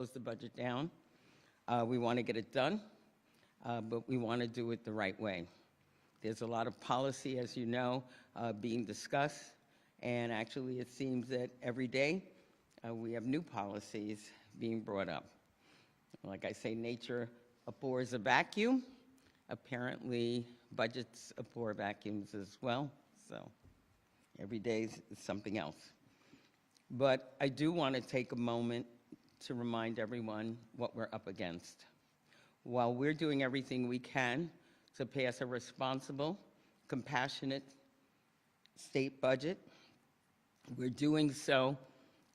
close the budget down. We want to get it done, but we want to do it the right way. There's a lot of policy, as you know, being discussed, and actually it seems that every day we have new policies being brought up. Like I say, nature abhors a vacuum. Apparently, budgets abhor vacuums as well, so every day is something else. But I do want to take a moment to remind everyone what we're up against. While we're doing everything we can to pass a responsible, compassionate state budget, we're doing so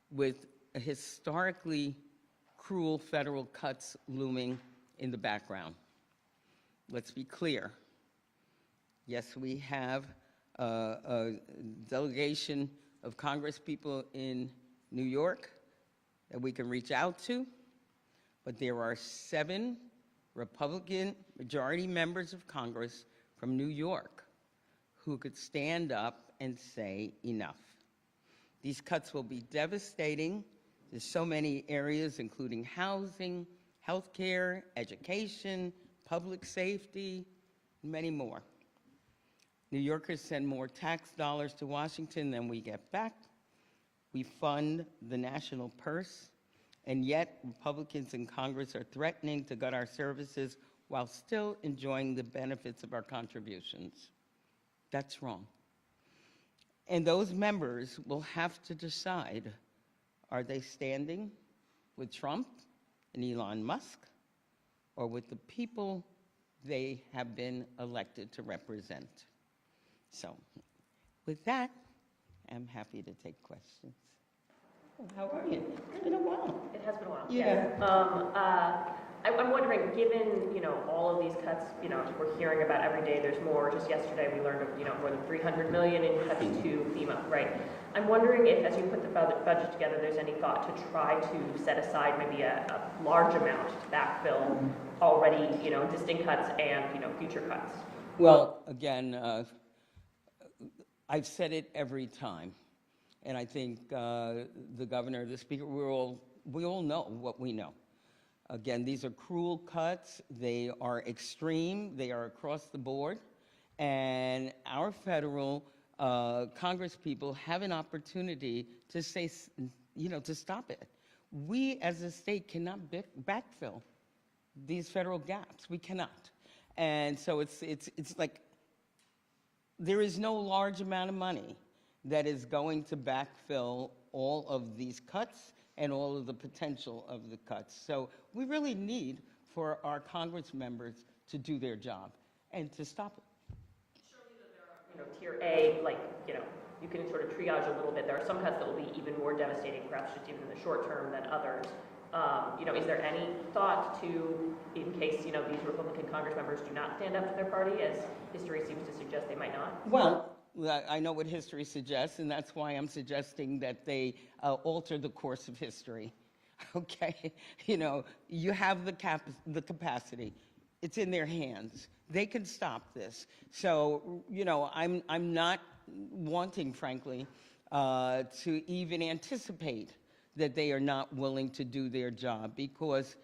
with a historically cruel federal cuts looming in the background. Let's be clear. Yes, we have a delegation of Congresspeople in New York that we can reach out to, but there are 7 Republican majority members of Congress from New York who could stand up and say enough. These cuts will be devastating to so many areas, including housing, healthcare, education, public safety, and many more. New Yorkers send more tax dollars to Washington than we get back. We fund the national purse, and yet Republicans in Congress are threatening to gut our services while still enjoying the benefits of our contributions. That's wrong. And those members will have to decide, are they standing with Trump and Elon Musk, or with the people they have been elected to represent? So, with that, I'm happy to take questions. Oh, how are you? It's been a while. It has been a while. Yeah. Yes. I'm wondering, given all of these cuts, we're hearing about every day. There's more. Just yesterday, we learned of more than $300 million in cuts to FEMA. Right. I'm wondering if, as you put the budget together, there's any thought to try to set aside maybe a large amount to backfill already existing cuts and future cuts. Well, again, I've said it every time. And I think the governor, the speaker, we all know what we know. Again, these are cruel cuts. They are extreme. They are across the board. And our federal congresspeople have an opportunity to say, to stop it. We as a state cannot backfill these federal gaps. We cannot. And so it's like there is no large amount of money that is going to backfill all of these cuts and all of the potential of the cuts. So we really need for our Congress members to do their job and to stop it. Surely there are, tier A, you can sort of triage a little bit. There are some cuts that will be even more devastating, perhaps just even in the short term than others. Is there any thought to, in case, these Republican Congress members do not stand up to their party, as history seems to suggest they might not? Well, I know what history suggests, and that's why I'm suggesting that they alter the course of history. Okay, you have the capacity. It's in their hands. They can stop this. So, I'm not wanting, frankly, to even anticipate that they are not willing to do their job, because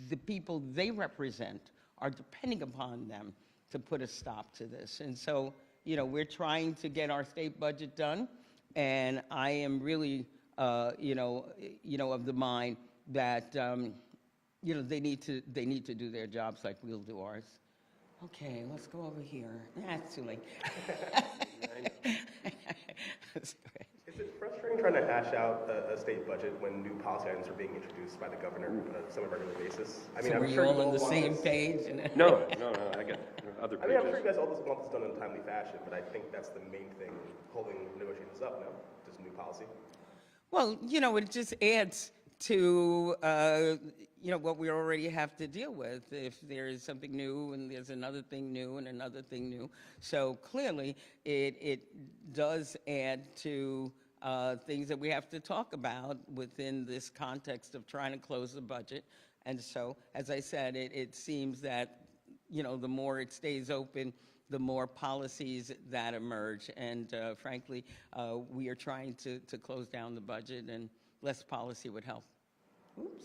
the people they represent are depending upon them to put a stop to this. And so, we're trying to get our state budget done, and I am really, of the mind that, they need to do their jobs like we'll do ours. Okay, let's go over here. That's too late. That's great. Is it frustrating trying to hash out a state budget when new policy items are being introduced by the governor on a semi-regular basis? I mean, So I'm were you sure all on the same page? No, I get other I pages. mean, I'm sure you guys all just want this done in a timely fashion, but I think that's the main thing holding negotiations up now, just new policy. Well, it just adds to, what we already have to deal with. If there is something new and there's another thing new and another thing new. So clearly, it does add to things that we have to talk about within this context of trying to close the budget. And so, as I said, it seems that, the more it stays open, the more policies that emerge. And frankly, we are trying to close down the budget, and less policy would help. Oops.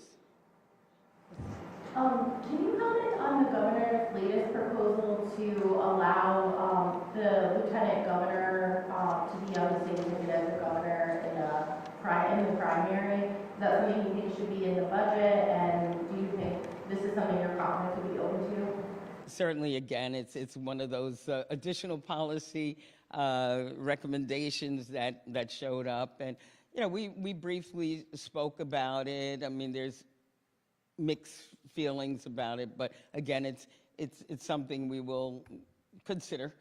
Can you comment on the governor's latest proposal to allow the lieutenant governor to be on the same ticket as the governor in the primary? Is that something you think should be in the budget? And do you think this is something you're confident to be open to? Certainly, again, it's one of those additional policy recommendations that showed up. And, you know, we briefly spoke about it. I mean, there's mixed feelings about it, but again, it's something we will consider.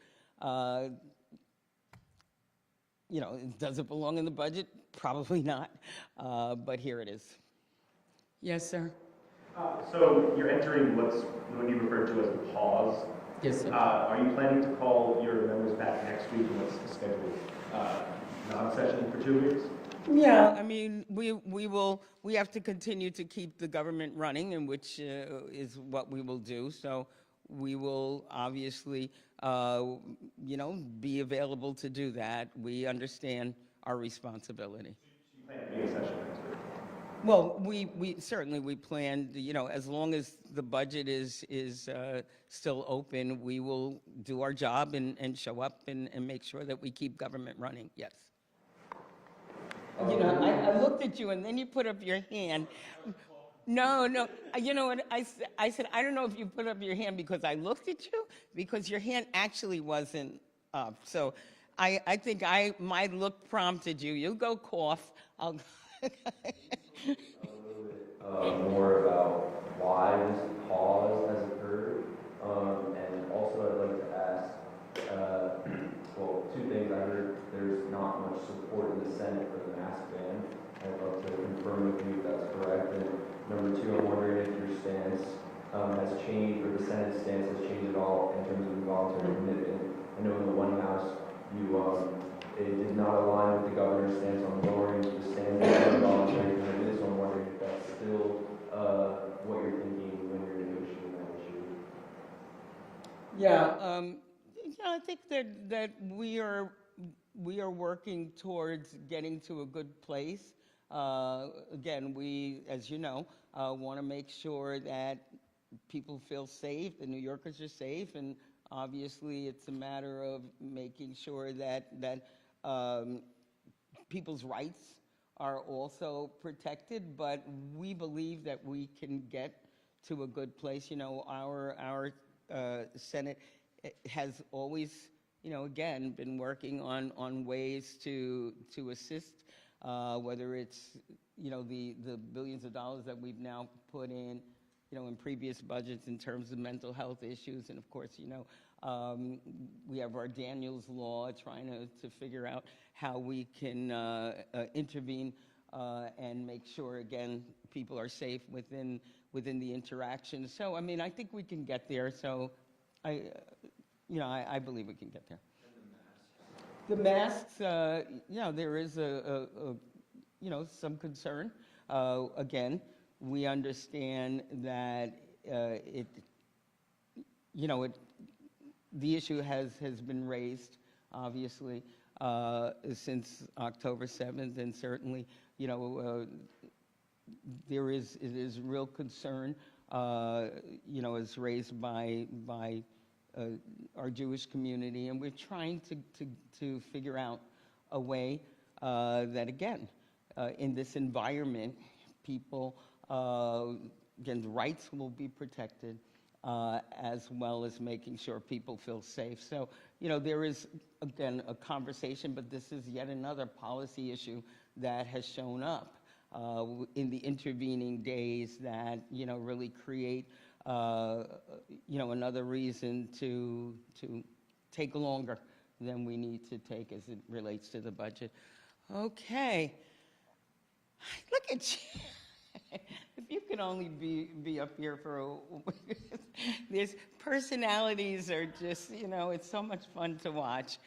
You know, does it belong in the budget? Probably not, but here it is. Yes, sir. So you're entering what's going to be referred to as a pause. Yes, sir. Are you planning to call your members back next week, and what's the scheduled non-session for 2 weeks? Yeah, I mean, we have to continue to keep the government running, and which is what we will do. So we will obviously, you know, be available to do that. We understand our responsibility. You plan to be in session next week? Well, we certainly plan, you know, as long as the budget is still open, we will do our job and show up and make sure that we keep government running, yes. You know, I looked at you and then you put up your hand. No, you know what, I said, I don't know if you put up your hand because I looked at you, because your hand actually wasn't up. So I think my look prompted you. You go cough, I'll more about why this pause has occurred, and also I'd like to ask, well, 2 things. I heard there's not much support in the Senate for the mask ban. I'd love to confirm with you if that's correct. And number 2, I'm wondering if your stance has changed, or the Senate's stance has changed at all in terms of involuntary commitment. I know in the one house it did not align with the governor's stance on lowering the standard of involuntary commitment, so I'm wondering if that's still what you're thinking when you're negotiating that issue. Yeah, I think that we are working towards getting to a good place. Again, we, as you know, want to make sure that people feel safe, the New Yorkers are safe, and obviously it's a matter of making sure that people's rights are also protected, but we believe that we can get to a good place. You know, our Senate has always, you know, again, been working on ways to assist, whether it's, you know, the billions of dollars that we've now put in, you know, in previous budgets in terms of mental health issues. And of course, you know, we have our Daniels Law trying to figure out how we can intervene and make sure, again, people are safe within the interaction. So, I mean, I think we can get there. So, I believe we can get there. The masks, you know, there is you know, some concern. Again, we understand that the issue has been raised, obviously, since October 7th, and certainly, you know, it is real concern, you know, is raised by our Jewish community, and we're trying to figure out a way that, again, in this environment, people, again, the rights will be protected, as well as making sure people feel safe. So, you know, there is, again, a conversation, but this is yet another policy issue that has shown up in the intervening days that, you know, really create, you know, another reason to take longer than we need to take as it relates to the budget. Okay. Look at you. If you could only be up here for these personalities are just, you know, it's so much fun to watch.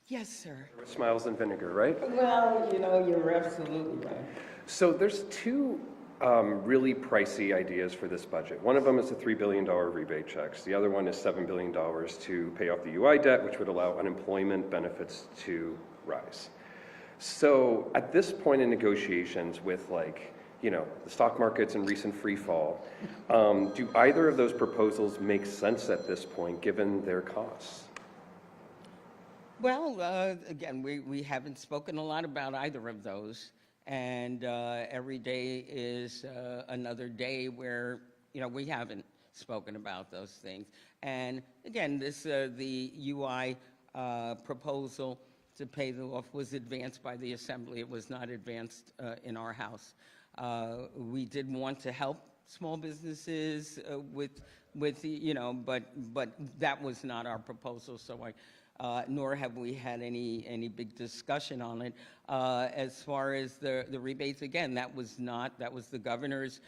Yes, sir. Smiles and vinegar, right? Well, you know, you're absolutely right. So there's 2 really pricey ideas for this budget. One of them is the $3 billion rebate checks. The other one is $7 billion to pay off the UI debt, which would allow unemployment benefits to rise. So at this point in negotiations with, like, you know, the stock market's in recent free fall. Do either of those proposals make sense at this point, given their costs? Well, again, we haven't spoken a lot about either of those, and every day is another day where, you know, we haven't spoken about those things. And again, the UI proposal to pay them off was advanced by the Assembly. It was not advanced in our House. We did want to help small businesses with you know, but that was not our proposal, so nor have we had any big discussion on it. As far as the rebates, again, that was the governor's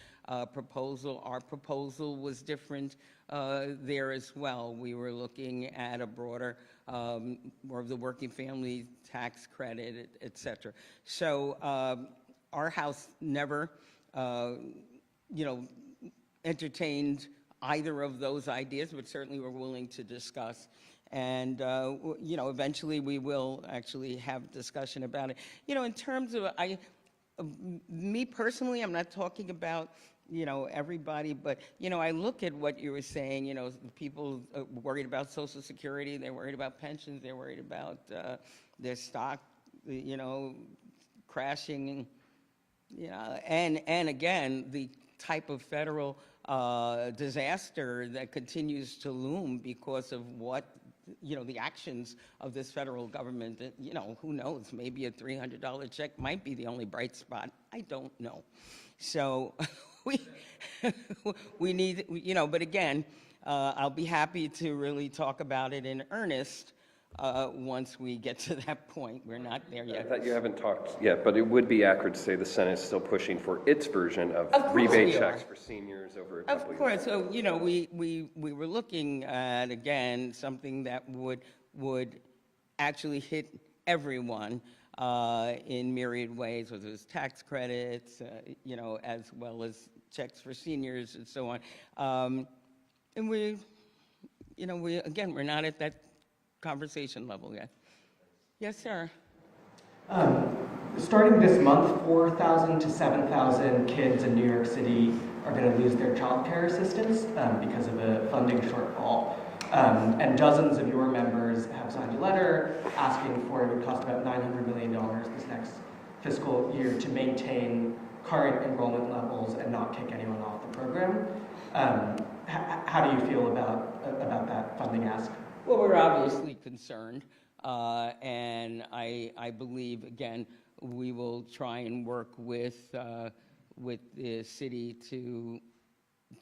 proposal. Our proposal was different there as well. We were looking at a broader, more of the working family tax credit, et cetera. So our House never, you know, entertained either of those ideas, but certainly we're willing to discuss. And, you know, eventually we will actually have discussion about it. You know, in terms of, me personally, I'm not talking about, you know, everybody, but, you know, I look at what you were saying, you know, people worried about Social Security, they're worried about pensions, they're worried about their stock, you know, crashing, you know, and again, the type of federal disaster that continues to loom because of what, you know, the actions of this federal government. You know, who knows, maybe a $300 check might be the only bright spot. I don't know. So we need, you know, but again, I'll be happy to really talk about it in earnest once we get to that point. We're not there I yet. thought you haven't talked yet, but it would be accurate to say the Senate's still pushing for its version of Of course rebate we are. checks for seniors over a couple Of years. course, so, you know, we were looking at, again, something that would actually hit everyone in myriad ways, whether it's tax credits, you know, as well as checks for seniors and so on. And we, you know, again, we're not at that conversation level yet. Yes, sir. Starting this month, 4,000 to 7,000 kids in New York City are going to lose their child care assistance because of a funding shortfall. And dozens of your members have signed a letter asking for, it would cost about $900 million this next fiscal year to maintain current enrollment levels and not kick anyone off the program. How do you feel about that funding ask? Well, we're obviously concerned, and I believe, again, we will try and work with the city to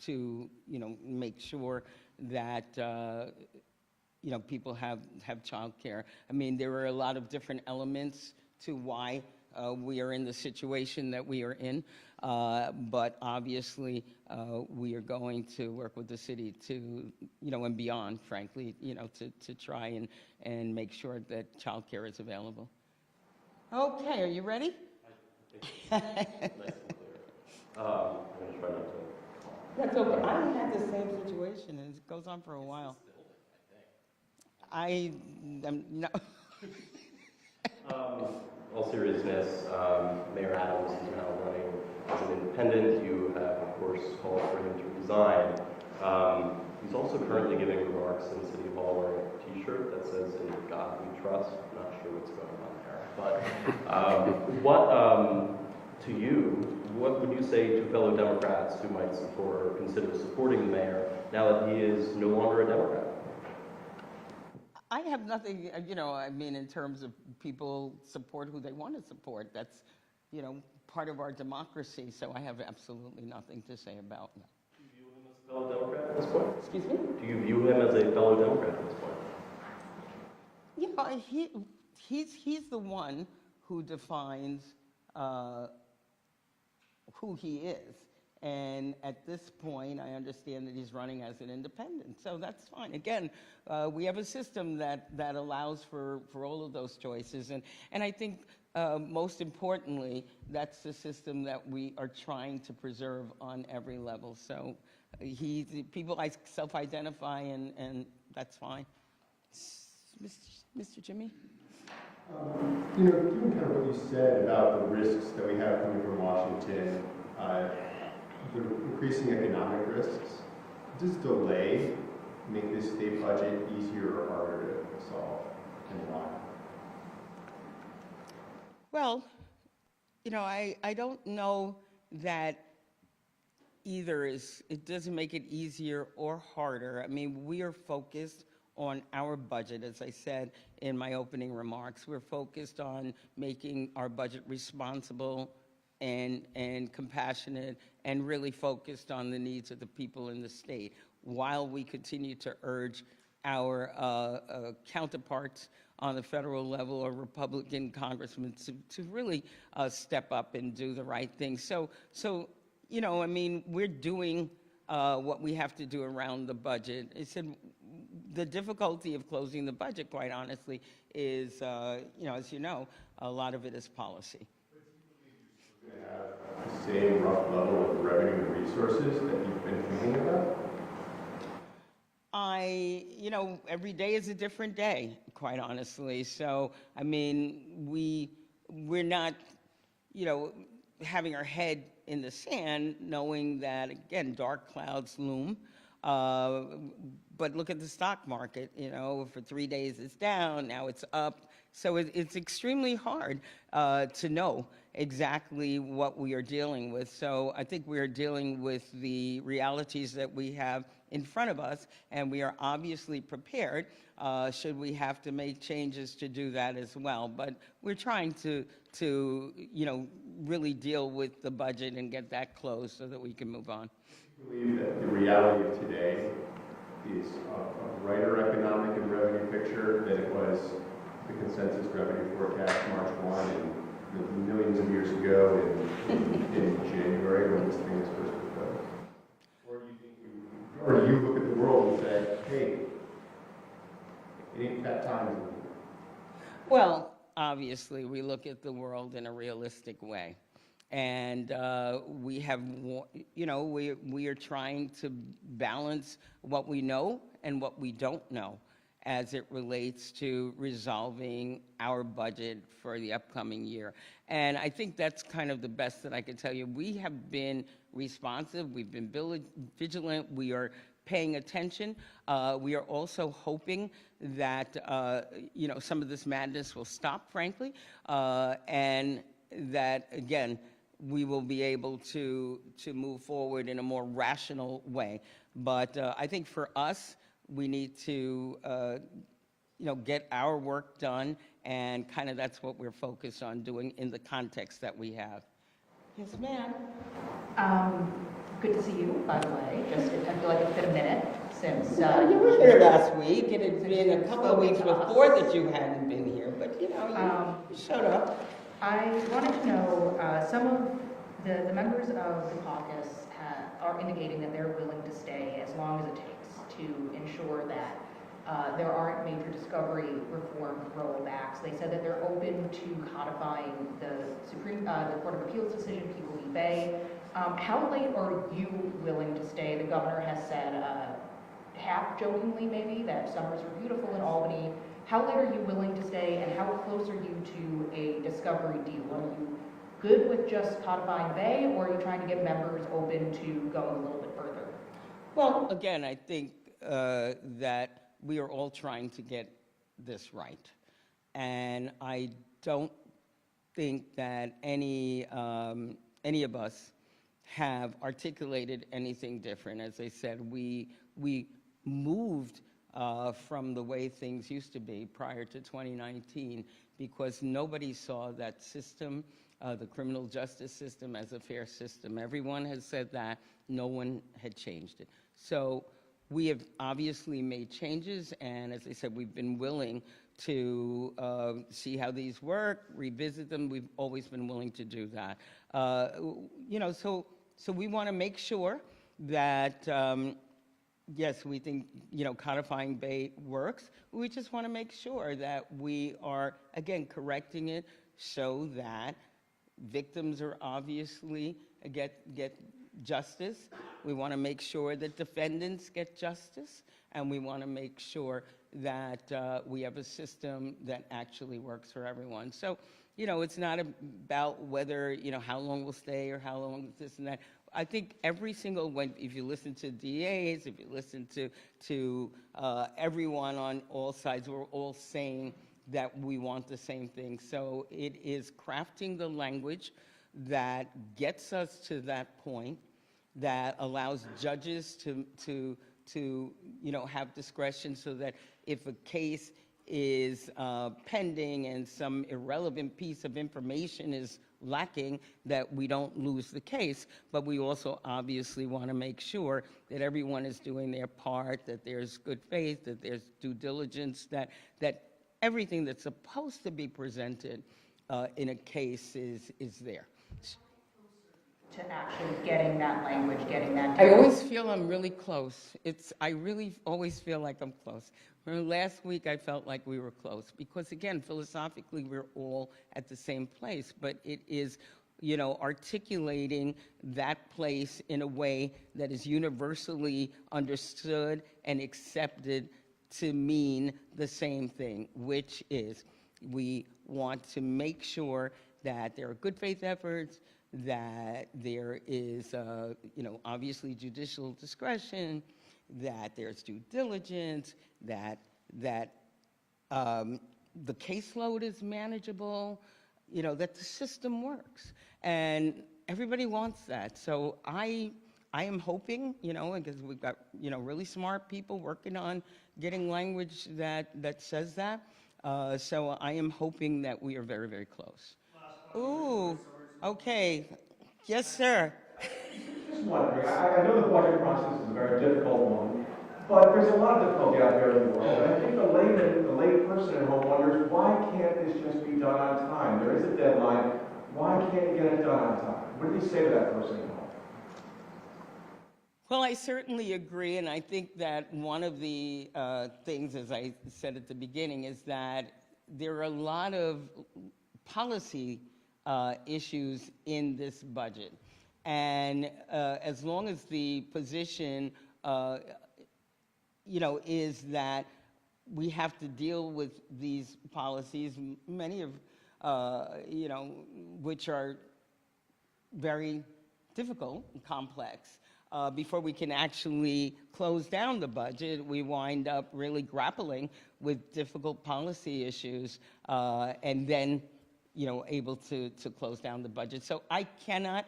you know, make sure that you know, people have childcare. I mean, there are a lot of different elements to why we are in the situation that we are in, but obviously we are going to work with the city to, you know, and beyond, frankly, you know, to try and make sure that childcare is available. Okay, are you ready? Nice and clear. I'm going to try not to. That's okay. I had the same situation, and it goes on for a while. I am no. All seriousness, Mayor Adams is now running as an independent. You have, of course, called for him to resign. He's also currently giving remarks in City Hall wearing a T-shirt that says, "In God We Trust." I'm not sure what's going on there. But to you, what would you say to fellow Democrats who might support or consider supporting the mayor now that he is no longer a Democrat? I have nothing, you know, I mean, in terms of people support who they want to support. That's, you know, part of our democracy, so I have absolutely nothing to say about that. Do you view him as a fellow Democrat at this point? Excuse me? Do you view him as a fellow Democrat at this point? Yeah, he's the one who defines who he is. And at this point, I understand that he's running as an independent, so that's fine. Again, we have a system that allows for all of those choices, and I think most importantly, that's the system that we are trying to preserve on every level. So people self-identify, and that's fine. Mr. Jimmy? You know, given kind of what you said about the risks that we have coming from Washington, the increasing economic risks, does delay make this state budget easier or harder to solve, and why? Well, I don't know that either it doesn't make it easier or harder. I mean, we are focused on our budget, as I said in my opening remarks. We're focused on making our budget responsible and compassionate and really focused on the needs of the people in the state, while we continue to urge our counterparts on the federal level or Republican congressmen to really step up and do the right thing. So I mean, we're doing what we have to do around the budget. I said the difficulty of closing the budget, quite honestly, is, as you know, a lot of it is policy. Going to have the same rough level of revenue and resources that you've been thinking about? Every day is a different day, quite honestly. So, I mean, we're not, having our head in the sand, knowing that, again, dark clouds loom. But look at the stock market, for 3 days it's down, now it's up. So it's extremely hard to know exactly what we are dealing with. So I think we are dealing with the realities that we have in front of us, and we are obviously prepared should we have to make changes to do that as well. But we're trying to really deal with the budget and get that closed so that we can move on. I believe that the reality of today is a brighter economic and revenue picture than it was the consensus revenue forecast March 1 and millions of years ago in January when this thing was first proposed? Or do you look at the world and say, hey, it ain't that time anymore? Well, obviously, we look at the world in a realistic way. And we have, we are trying to balance what we know and what we don't know as it relates to resolving our budget for the upcoming year. And I think that's kind of the best that I can tell you. We have been responsive, we've been vigilant, we are paying attention. We are also hoping that, some of this madness will stop, frankly, and that, again, we will be able to move forward in a more rational way. But I think for us, we need to, get our work done, and kind of that's what we're focused on doing in the context that we have. Yes, ma'am. Good to see you, by the way. I feel like it's been a minute since. You were here last week, and it's been a couple of weeks before that you hadn't been here, but you showed up. I wanted to know, some of the members of the caucus are indicating that they're willing to stay as long as it takes to ensure that there aren't major discovery reform rollbacks. They said that they're open to codifying the Court of Appeals decision, People v. Bay. How late are you willing to stay? The governor has said, half jokingly maybe, that summers are beautiful in Albany. How late are you willing to stay, and how close are you to a discovery deal? Are you good with just codifying Bay, or are you trying to get members open to going a little bit further? Well, again, I think that we are all trying to get this right. And I don't think that any of us have articulated anything different. As I said, we moved from the way things used to be prior to 2019 because nobody saw that system, the criminal justice system, as a fair system. Everyone has said that. No one had changed it. So we have obviously made changes, and as I said, we've been willing to see how these work, revisit them. We've always been willing to do that. So we want to make sure that, yes, we think, codifying Bay works. We just want to make sure that we are, again, correcting it so that victims are obviously get justice. We want to make sure that defendants get justice, and we want to make sure that we have a system that actually works for everyone. So, it's not about whether, how long we'll stay or how long this and that. I think every single one, if you listen to DAs, if you listen to everyone on all sides, we're all saying that we want the same thing. So it is crafting the language that gets us to that point, that allows judges to have discretion, so that if a case is pending and some irrelevant piece of information is lacking, that we don't lose the case. But we also obviously want to make sure that everyone is doing their part, that there's good faith, that there's due diligence, that everything that's supposed to be presented in a case is there. To actually getting that language, getting that. I always feel I'm really close. I really always feel like I'm close. Remember last week I felt like we were close because, again, philosophically we're all at the same place, but it is, articulating that place in a way that is universally understood and accepted to mean the same thing, which is we want to make sure that there are good faith efforts, that there is, obviously judicial discretion, that there's due diligence, that the caseload is manageable, that the system works. And everybody wants that. So I am hoping, because we've got, really smart people working on getting language that says that. So I am hoping that we are very, very close. Ooh, okay. Yes, sir. Just wondering, I know the budget process is a very difficult one, but there's a lot of difficulty out there in the world. And I think the lay person at home wonders, why can't this just be done on time? There is a deadline. Why can't you get it done on time? What do you say to that person at home? Well, I certainly agree, and I think that one of the things, as I said at the beginning, is that there are a lot of policy issues in this budget. And as long as the position, is that we have to deal with these policies, many of, which are very difficult and complex. Before we can actually close down the budget, we wind up really grappling with difficult policy issues, and then able to close down the budget. So I can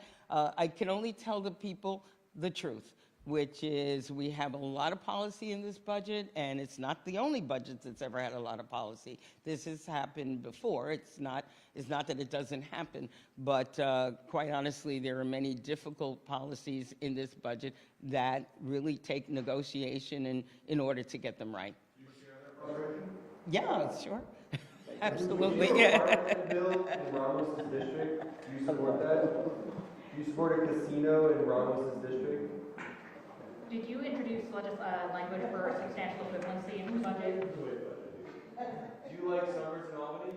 only tell the people the truth, which is we have a lot of policy in this budget, and it's not the only budget that's ever had a lot of policy. This has happened before. It's not that it doesn't happen, but quite honestly, there are many difficult policies in this budget that really take negotiation in order to get them right. Do you share that frustration? Yeah, sure. Absolutely. Do you support a bill in Ramos's district? Do you support that? Do you support a casino in Ramos's district? Did you introduce language for substantial equivalency in the budget? Do you like summers in Albany?